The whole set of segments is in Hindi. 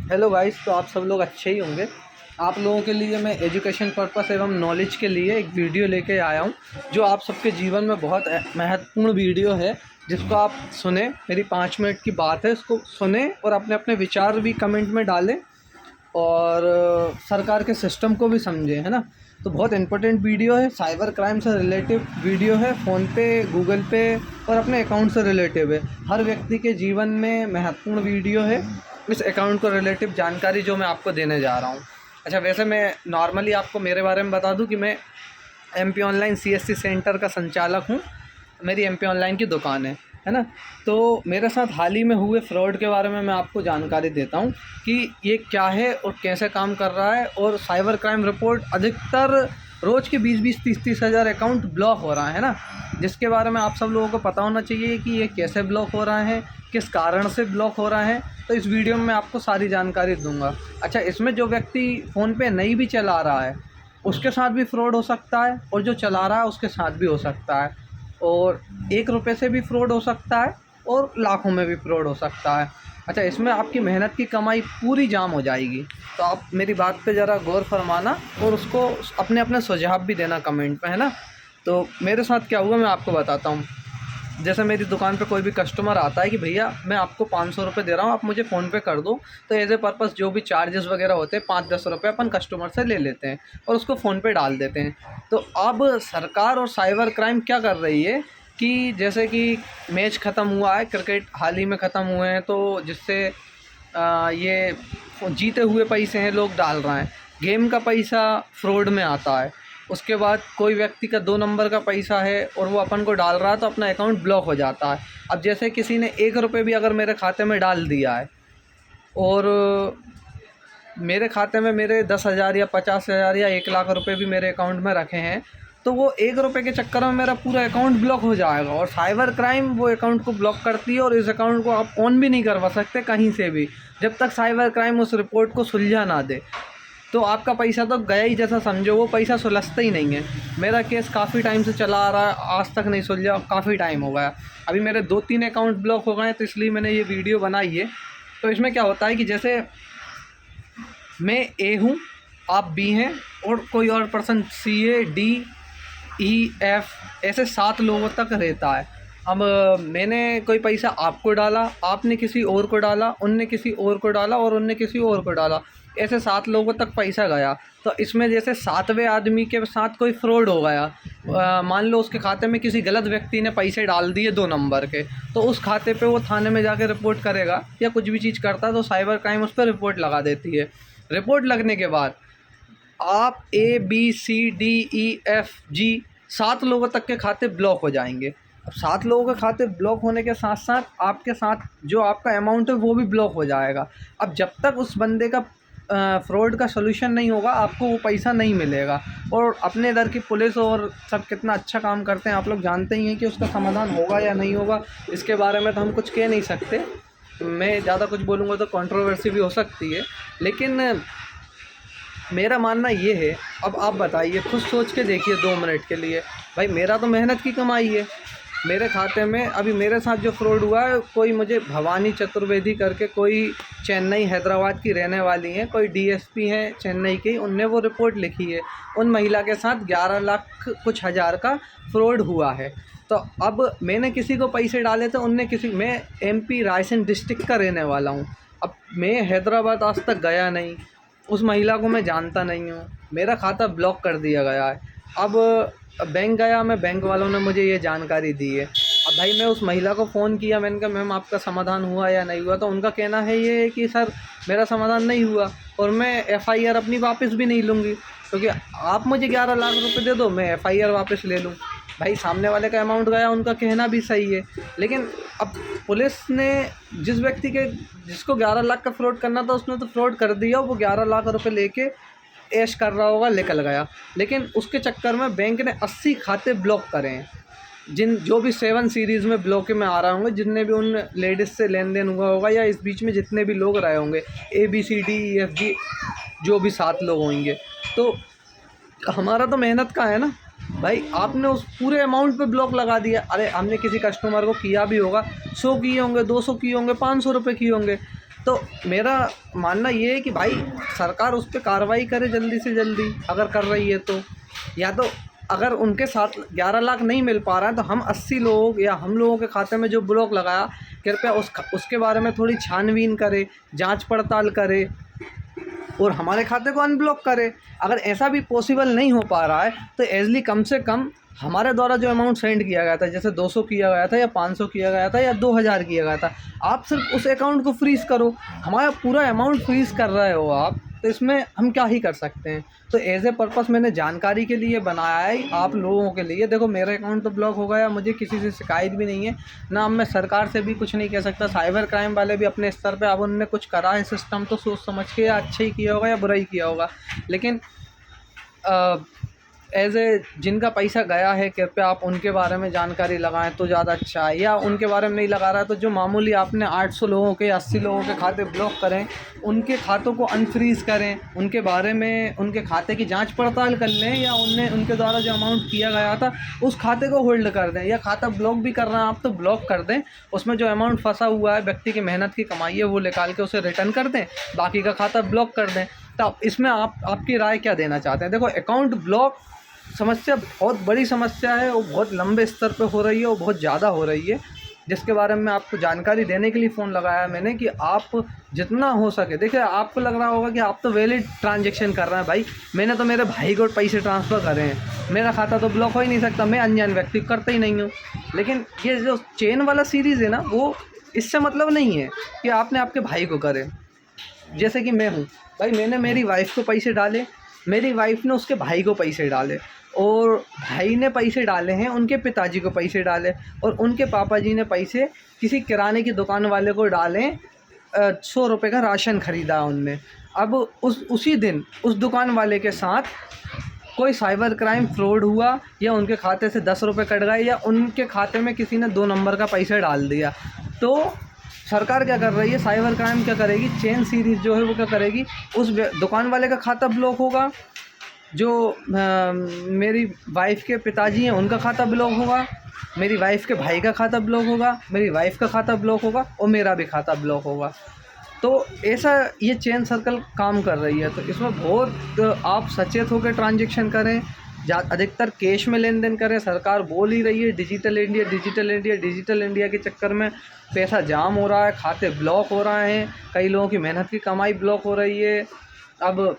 हेलो गाइस, तो आप सब लोग अच्छे ही होंगे। आप लोगों के लिए मैं एजुकेशन पर्पस एवं नॉलेज के लिए एक वीडियो लेके आया हूं, जो आप सबके जीवन में बहुत महत्वपूर्ण वीडियो है, जिसको आप सुने। मेरी 5 मिनट की बात है, इसको सुने और अपने अपने विचार भी कमेंट में डालें और सरकार के सिस्टम को भी समझें, है ना। तो बहुत इंपॉर्टेंट वीडियो है, साइबर क्राइम से रिलेटिव वीडियो है, फ़ोन पे, गूगल पे और अपने अकाउंट से रिलेटिव है। हर व्यक्ति के जीवन में महत्वपूर्ण वीडियो है इस अकाउंट को रिलेटिव जानकारी जो मैं आपको देने जा रहा हूँ। अच्छा, वैसे मैं नॉर्मली आपको मेरे बारे में बता दूँ कि मैं MP ऑनलाइन CSC सेंटर का संचालक हूँ। मेरी MP ऑनलाइन की दुकान है ना। तो मेरे साथ हाल ही में हुए फ्रॉड के बारे में मैं आपको जानकारी देता हूँ कि ये क्या है और कैसे काम कर रहा है। और साइबर क्राइम रिपोर्ट अधिकतर रोज़ के 20-20, 30-30 हज़ार अकाउंट ब्लॉक हो रहा है ना, जिसके बारे में आप सब लोगों को पता होना चाहिए कि ये कैसे ब्लॉक हो रहा है, किस कारण से ब्लॉक हो रहा है। तो इस वीडियो में मैं आपको सारी जानकारी दूंगा। अच्छा, इसमें जो व्यक्ति फ़ोन पे नहीं भी चला रहा है उसके साथ भी फ्रॉड हो सकता है, और जो चला रहा है उसके साथ भी हो सकता है, और 1 रुपये से भी फ्रॉड हो सकता है और लाखों में भी फ्रॉड हो सकता है। अच्छा, इसमें आपकी मेहनत की कमाई पूरी जाम हो जाएगी। तो आप मेरी बात पे ज़रा गौर फरमाना और उसको अपने अपने सुझाव भी देना कमेंट में, है ना। तो मेरे साथ क्या हुआ मैं आपको बताता हूँ। जैसे मेरी दुकान पे कोई भी कस्टमर आता है कि भैया मैं आपको 500 रुपये दे रहा हूँ, आप मुझे फ़ोन पे कर दो। तो एज ए पर्पस जो भी चार्जेस वगैरह होते हैं 5-10 रुपये अपन कस्टमर से ले लेते हैं और उसको फ़ोन पे डाल देते हैं। तो अब सरकार और साइबर क्राइम क्या कर रही है कि जैसे कि मैच ख़त्म हुआ है, क्रिकेट हाल ही में ख़त्म हुए हैं, तो जिससे ये जीते हुए पैसे हैं लोग डाल रहे हैं, गेम का पैसा फ्रॉड में आता है। उसके बाद कोई व्यक्ति का 2 नंबर का पैसा है और वो अपन को डाल रहा है तो अपना अकाउंट ब्लॉक हो जाता है। अब जैसे किसी ने 1 रुपये भी अगर मेरे खाते में डाल दिया है और मेरे खाते में मेरे 10,000 या 50,000 या 1 लाख रुपए भी मेरे अकाउंट में रखे हैं, तो वो 1 रुपये के चक्कर में मेरा पूरा अकाउंट ब्लॉक हो जाएगा। और साइबर क्राइम वो अकाउंट को ब्लॉक करती है और इस अकाउंट को आप ऑन भी नहीं करवा सकते कहीं से भी, जब तक साइबर क्राइम उस रिपोर्ट को सुलझा ना दे। तो आपका पैसा तो गया ही जैसा समझो, वो पैसा सुलझता ही नहीं है। मेरा केस काफ़ी टाइम से चला आ रहा है, आज तक नहीं सुलझा, काफ़ी टाइम हो गया। अभी मेरे 2-3 अकाउंट ब्लॉक हो गए हैं, तो इसलिए मैंने ये वीडियो बनाई है। तो इसमें क्या होता है कि जैसे मैं ए हूँ, आप बी हैं और कोई और person CA D E F ऐसे 7 लोगों तक रहता है। अब मैंने कोई पैसा आपको डाला, आपने किसी और को डाला, उनने किसी और को डाला और उनने किसी और को डाला, ऐसे 7 लोगों तक पैसा गया। तो इसमें जैसे 7वें आदमी के साथ कोई फ्रॉड हो गया, मान लो उसके खाते में किसी गलत व्यक्ति ने पैसे डाल दिए 2 नंबर के, तो उस खाते पे वो थाने में जाके रिपोर्ट करेगा या कुछ भी चीज़ करता है तो साइबर क्राइम उस पर रिपोर्ट लगा देती है। रिपोर्ट लगने के बाद आप ABCDEFG 7 लोगों तक के खाते ब्लॉक हो जाएंगे। अब 7 लोगों के खाते ब्लॉक होने के साथ साथ आपके साथ जो आपका अमाउंट है वो भी ब्लॉक हो जाएगा। अब जब तक उस बंदे का फ्रॉड का सलूशन नहीं होगा आपको वो पैसा नहीं मिलेगा। और अपने इधर की पुलिस और सब कितना अच्छा काम करते हैं, आप लोग जानते ही हैं कि उसका समाधान होगा या नहीं होगा, इसके बारे में तो हम कुछ कह नहीं सकते। मैं ज़्यादा कुछ बोलूँगा तो कंट्रोवर्सी भी हो सकती है, लेकिन मेरा मानना ये है। अब आप बताइए, खुद सोच के देखिए 2 मिनट के लिए, भाई मेरा तो मेहनत की कमाई है। मेरे खाते में अभी मेरे साथ जो फ्रॉड हुआ है, कोई मुझे भवानी चतुर्वेदी करके, कोई चेन्नई हैदराबाद की रहने वाली हैं, कोई DSP हैं चेन्नई की, उनने वो रिपोर्ट लिखी है। उन महिला के साथ 11 लाख कुछ हज़ार का फ्रॉड हुआ है। तो अब मैंने किसी को पैसे डाले थे, उनने किसी, मैं MP रायसेन डिस्ट्रिक्ट का रहने वाला हूँ। अब मैं हैदराबाद आज तक गया नहीं, उस महिला को मैं जानता नहीं हूँ, मेरा खाता ब्लॉक कर दिया गया है। अब बैंक गया मैं, बैंक वालों ने मुझे ये जानकारी दी है। अब भाई मैं उस महिला को फ़ोन किया, मैंने कहा मैम आपका समाधान हुआ या नहीं हुआ, तो उनका कहना है ये कि सर मेरा समाधान नहीं हुआ और मैं FIR अपनी वापस भी नहीं लूँगी, क्योंकि आप मुझे 11 लाख रुपए दे दो, मैं FIR वापस ले लूँ। भाई सामने वाले का अमाउंट गया, उनका कहना भी सही है, लेकिन अब पुलिस ने जिस व्यक्ति के जिसको 11 लाख का फ्रॉड करना था उसने तो फ्रॉड कर दिया, वो 11 लाख रुपए लेके ऐश कर रहा होगा, निकल गया। लेकिन उसके चक्कर में बैंक ने 80 खाते ब्लॉक करे हैं, जो भी 7 सीरीज़ में ब्लॉक में आ रहे होंगे, जितने भी उन लेडीज़ से लेन देन हुआ होगा या इस बीच में जितने भी लोग रहे होंगे, ABCDEFG जो भी 7 लोग होंगे। तो हमारा तो मेहनत का है ना भाई, आपने उस पूरे अमाउंट पे ब्लॉक लगा दिया। अरे हमने किसी कस्टमर को किया भी होगा, 100 किए होंगे, 200 किए होंगे, 500 रुपये किए होंगे, तो मेरा मानना ये है कि भाई सरकार उस पर कार्रवाई करे जल्दी से जल्दी, अगर कर रही है तो। या तो अगर उनके साथ 11 लाख नहीं मिल पा रहा है तो हम 80 लोग या हम लोगों के खाते में जो ब्लॉक लगाया, कृपया उसके बारे में थोड़ी छानबीन करे, जांच पड़ताल करे और हमारे खाते को अनब्लॉक करे। अगर ऐसा भी पॉसिबल नहीं हो पा रहा है तो एजली कम से कम हमारे द्वारा जो अमाउंट सेंड किया गया था, जैसे 200 किया गया था या 500 किया गया था या 2000 किया गया था, आप सिर्फ उस अकाउंट को फ्रीज़ करो। हमारा पूरा अमाउंट फ्रीज़ कर रहे हो आप, तो इसमें हम क्या ही कर सकते हैं। तो एज ए पर्पस मैंने जानकारी के लिए बनाया है, आप लोगों के लिए। देखो मेरा अकाउंट तो ब्लॉक हो गया, मुझे किसी से शिकायत भी नहीं है, ना अब मैं सरकार से भी कुछ नहीं कह सकता। साइबर क्राइम वाले भी अपने स्तर पे अब उन्होंने कुछ करा है सिस्टम, तो सोच समझ के या अच्छा ही किया होगा या बुरा ही किया होगा। लेकिन एज ए जिनका पैसा गया है, कृपया आप उनके बारे में जानकारी लगाएं तो ज़्यादा अच्छा है। या उनके बारे में नहीं लगा रहा है तो जो मामूली आपने 800 लोगों के 80 लोगों के खाते ब्लॉक करें, उनके खातों को अनफ्रीज़ करें, उनके बारे में उनके खाते की जांच पड़ताल कर लें, या उनके द्वारा जो अमाउंट किया गया था उस खाते को होल्ड कर दें। या खाता ब्लॉक भी कर रहे हैं आप तो ब्लॉक कर दें, उसमें जो अमाउंट फंसा हुआ है, व्यक्ति की मेहनत की कमाई है, वो निकाल के उसे रिटर्न कर दें, बाकी का खाता ब्लॉक कर दें। तो इसमें आपकी राय क्या देना चाहते हैं? देखो अकाउंट ब्लॉक समस्या बहुत बड़ी समस्या है, वो बहुत लंबे स्तर पे हो रही है, वो बहुत ज़्यादा हो रही है, जिसके बारे में आपको जानकारी देने के लिए फ़ोन लगाया है मैंने कि आप जितना हो सके। देखिए आपको लग रहा होगा कि आप तो वैलिड ट्रांजैक्शन कर रहे हैं, भाई मैंने तो मेरे भाई को पैसे ट्रांसफ़र करे हैं, मेरा खाता तो ब्लॉक हो ही नहीं सकता, मैं अनजान व्यक्ति करता ही नहीं हूँ। लेकिन ये जो चेन वाला सीरीज़ है ना, वो इससे मतलब नहीं है कि आपने आपके भाई को करे। जैसे कि मैं हूँ भाई, मैंने मेरी वाइफ को पैसे डाले, मेरी वाइफ ने उसके भाई को पैसे डाले, और भाई ने पैसे डाले हैं उनके पिताजी को पैसे डाले, और उनके पापा जी ने पैसे किसी किराने की दुकान वाले को डाले। 100 रुपये का राशन ख़रीदा उनने। अब उसी दिन उस दुकान वाले के साथ कोई साइबर क्राइम फ्रॉड हुआ, या उनके खाते से 10 रुपये कट गए, या उनके खाते में किसी ने 2 नंबर का पैसा डाल दिया, तो सरकार क्या कर रही है, साइबर क्राइम क्या करेगी, चेन सीरीज़ जो है वो क्या करेगी, उस दुकान वाले का खाता ब्लॉक होगा, जो मेरी वाइफ के पिताजी हैं उनका खाता ब्लॉक होगा, मेरी वाइफ के भाई का खाता ब्लॉक होगा, मेरी वाइफ का खाता ब्लॉक होगा, और मेरा भी खाता ब्लॉक होगा। तो ऐसा ये चेन सर्कल काम कर रही है। तो इसमें बहुत आप सचेत होकर ट्रांजैक्शन करें, अधिकतर कैश में लेन देन करें। सरकार बोल ही रही है digital India, digital India, digital India के चक्कर में पैसा जाम हो रहा है, खाते ब्लॉक हो रहे हैं, कई लोगों की मेहनत की कमाई ब्लॉक हो रही है। अब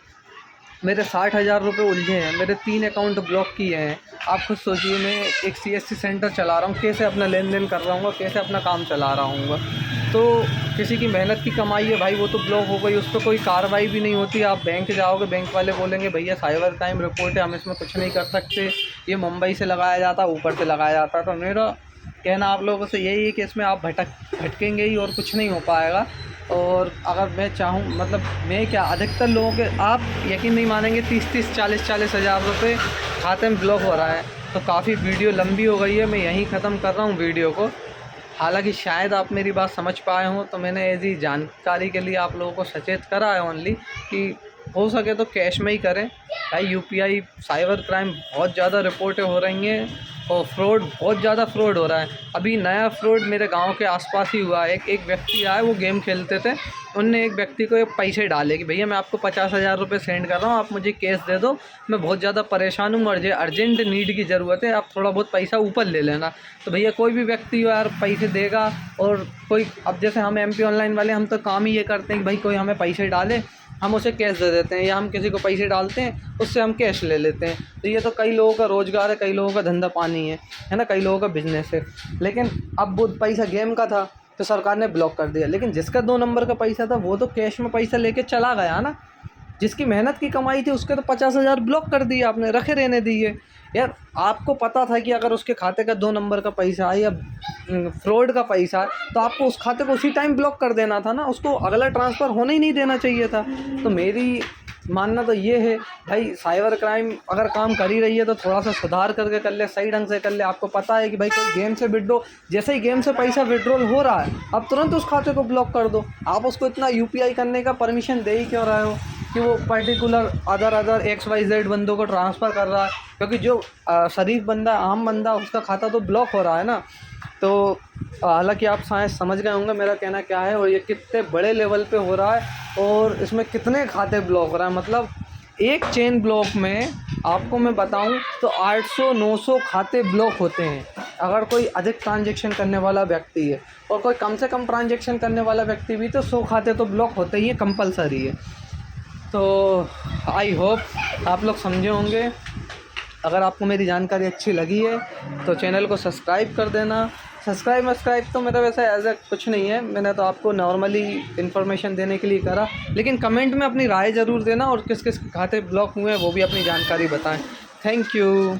मेरे 60,000 रुपये उलझे हैं, मेरे 3 अकाउंट ब्लॉक किए हैं। आप खुद सोचिए, मैं एक CSC सेंटर चला रहा हूँ, कैसे अपना लेन देन कर रहा हूँ, कैसे अपना काम चला रहा हूँ। तो किसी की मेहनत की कमाई है भाई, वो तो ब्लॉक हो गई, उस पर कोई कार्रवाई भी नहीं होती। आप बैंक जाओगे, बैंक वाले बोलेंगे भैया साइबर क्राइम रिपोर्ट है, हम इसमें कुछ नहीं कर सकते, ये मुंबई से लगाया जाता, ऊपर से लगाया जाता। तो मेरा कहना आप लोगों से यही है कि इसमें आप भटकेंगे ही और कुछ नहीं हो पाएगा। और अगर मैं चाहूँ, मतलब मैं क्या, अधिकतर लोगों के, आप यकीन नहीं मानेंगे, 30-30, 40-40 हज़ार रुपये खाते में ब्लॉक हो रहा है। तो काफ़ी वीडियो लंबी हो गई है, मैं यहीं ख़त्म कर रहा हूँ वीडियो को। हालांकि शायद आप मेरी बात समझ पाए हों, तो मैंने ऐसी जानकारी के लिए आप लोगों को सचेत करा है ओनली कि हो सके तो कैश में ही करें भाई। UPI साइबर क्राइम बहुत ज़्यादा रिपोर्टें हो रही हैं, और फ्रॉड बहुत ज़्यादा फ्रॉड हो रहा है। अभी नया फ्रॉड मेरे गांव के आसपास ही हुआ है। एक व्यक्ति आए, वो गेम खेलते थे, उनने एक व्यक्ति को पैसे डाले कि भैया मैं आपको 50,000 रुपये सेंड कर रहा हूँ, आप मुझे कैश दे दो, मैं बहुत ज़्यादा परेशान हूँ, मुझे अर्जेंट नीड की ज़रूरत है, आप थोड़ा बहुत पैसा ऊपर ले लेना। तो भैया कोई भी व्यक्ति यार पैसे देगा, और कोई, अब जैसे हम MP ऑनलाइन वाले, हम तो काम ही ये करते हैं कि भाई कोई हमें पैसे डाले, हम उसे कैश दे देते हैं, या हम किसी को पैसे डालते हैं, उससे हम कैश ले लेते हैं। तो ये तो कई लोगों का रोज़गार है, कई लोगों का धंधा पानी है ना, कई लोगों का बिजनेस है। लेकिन अब वो पैसा गेम का था तो सरकार ने ब्लॉक कर दिया, लेकिन जिसका 2 नंबर का पैसा था वो तो कैश में पैसा लेके चला गया ना। जिसकी मेहनत की कमाई थी उसके तो 50,000 ब्लॉक कर दिए आपने, रखे रहने दिए। यार आपको पता था कि अगर उसके खाते का 2 नंबर का पैसा है या फ्रॉड का पैसा है, तो आपको उस खाते को उसी टाइम ब्लॉक कर देना था ना, उसको अगला ट्रांसफ़र होने ही नहीं देना चाहिए था। तो मेरी मानना तो ये है भाई, साइबर क्राइम अगर काम कर ही रही है तो थोड़ा सा सुधार करके कर ले, सही ढंग से कर ले। आपको पता है कि भाई कोई गेम से विड्रॉ, जैसे ही गेम से पैसा विड्रॉल हो रहा है, अब तुरंत उस खाते को ब्लॉक कर दो। आप उसको इतना UPI करने का परमिशन दे ही क्यों रहे हो? कि वो पर्टिकुलर अदर XYZ बंदों को ट्रांसफ़र कर रहा है, क्योंकि जो शरीफ बंदा, आम बंदा, उसका खाता तो ब्लॉक हो रहा है ना। तो हालांकि आप शायद समझ गए होंगे मेरा कहना क्या है और ये कितने बड़े लेवल पे हो रहा है और इसमें कितने खाते ब्लॉक हो रहा है। मतलब एक चेन ब्लॉक में आपको मैं बताऊं तो 800-900 खाते ब्लॉक होते हैं अगर कोई अधिक ट्रांजैक्शन करने वाला व्यक्ति है, और कोई कम से कम ट्रांजैक्शन करने वाला व्यक्ति भी तो 100 खाते तो ब्लॉक होते ही है, कंपलसरी है। तो आई होप आप लोग समझे होंगे। अगर आपको मेरी जानकारी अच्छी लगी है तो चैनल को सब्सक्राइब कर देना। सब्सक्राइब तो मेरा वैसे एज ए कुछ नहीं है, मैंने तो आपको नॉर्मली इन्फॉर्मेशन देने के लिए करा, लेकिन कमेंट में अपनी राय ज़रूर देना और किस किस खाते ब्लॉक हुए हैं वो भी अपनी जानकारी बताएं। Thank you.